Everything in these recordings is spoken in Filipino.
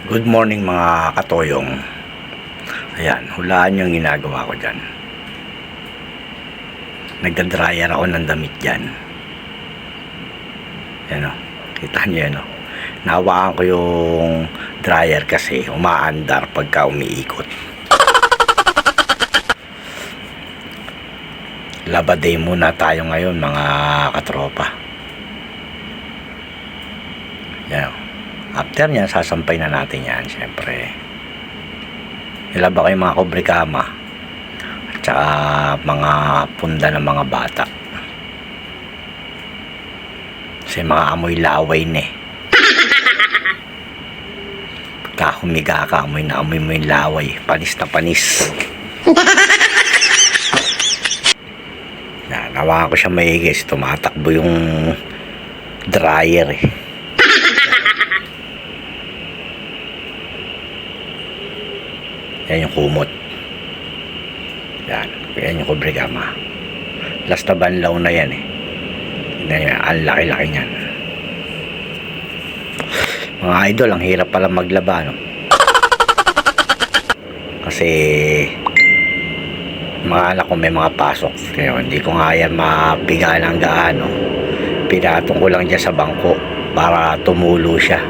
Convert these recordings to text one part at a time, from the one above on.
Good morning mga katoyong. Ayan, hulaan yung ginagawa ko dyan. Nagda-dryer ako ng damit dyan. Ayan o, kita nyo yan o. Nahawakan ko yung dryer kasi umaandar pagka umiikot. Laba day muna tayo ngayon mga katropa. Ayan o. After nyan, sasampay na natin yan, syempre. Nilaba ko yung mga kubrikama at saka mga punda ng mga bata. Kasi mga amoy laway na eh. Pagka humiga ka, amoy na amoy mo yung laway. Panis na panis. Nawakan ko siya maigis. Tumatakbo yung dryer eh. Yan yung kumot. Yan yung kubrigama. Last na banlaw na yan eh. Yan, ang laki-laki niyan. Mga idol, ang hirap pala maglaba, no? Kasi mga anak ko may mga pasok. Kaya hindi ko nga yan mapiga ng gaano. Pinatong ko lang dyan sa bangko para tumulo siya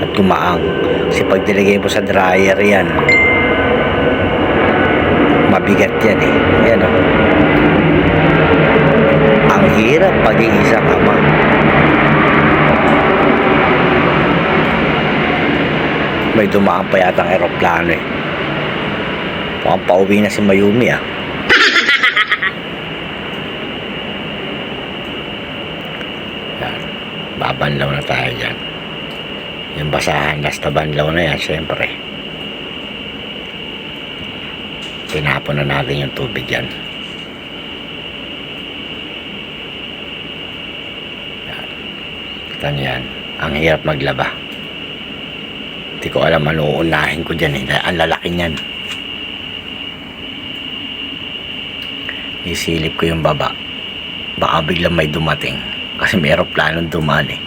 at kumaang. Kasi pag nilagay mo sa dryer yan, mabigat yan eh. Ayan o. Ang hirap paging isang ama. May dumaan pa yata ang aeroplano eh. Mukhang pauwi na si Mayumi ah. Yan. Babanlaw na tayo dyan. Yung basahan, basta banlaw na yan syempre. Tinapon na natin yung tubig yan. Kita nyo yan. Ang hirap maglaba. Hindi ko alam ano unahin ko dyan eh. Ang lalaki niyan. Isilip ko yung baba. Baka biglang may dumating. Kasi may aeroplanong dumaan eh.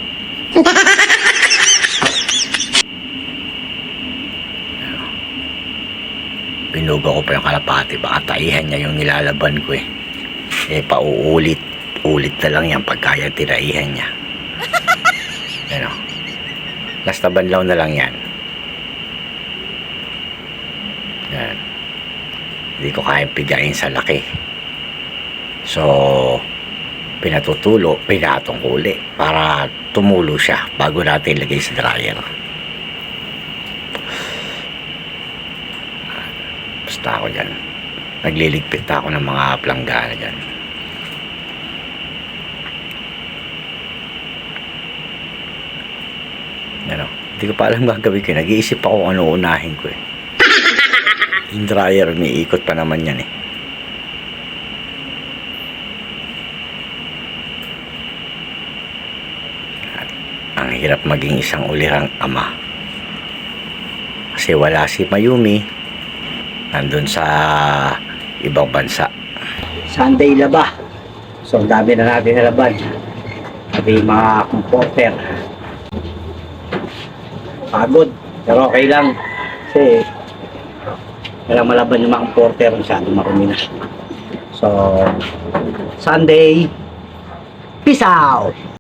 Binuga ko pa yung kalapati. Baka taihan niya yung nilalaban ko eh. Pauulit na lang yan pagkaya tiraihan niya. Yan o. Last na banlaw na lang yan. Yan. Hindi ko kaya pigain sa laki. So, pinatong ko uli para tumulo siya bago natin ilagay sa dryer. Basta ako dyan. Nagliligpit ako ng mga planggana dyan. Ano, hindi ko pa alam gagawin ko. Nag-iisip ako ano unahin ko eh. Yung dryer, umiikot pa naman yan eh. At ang hirap maging isang ulirang ama. Kasi wala si Mayumi. Nandun sa ibang bansa. Sunday laba. So, ang dami na natin nalaban. Pati mga comforter. Pagod. Pero okay lang. Kasi walang malaban yung mga comforter. Masyadong marumi na. So, Sunday. Peace out!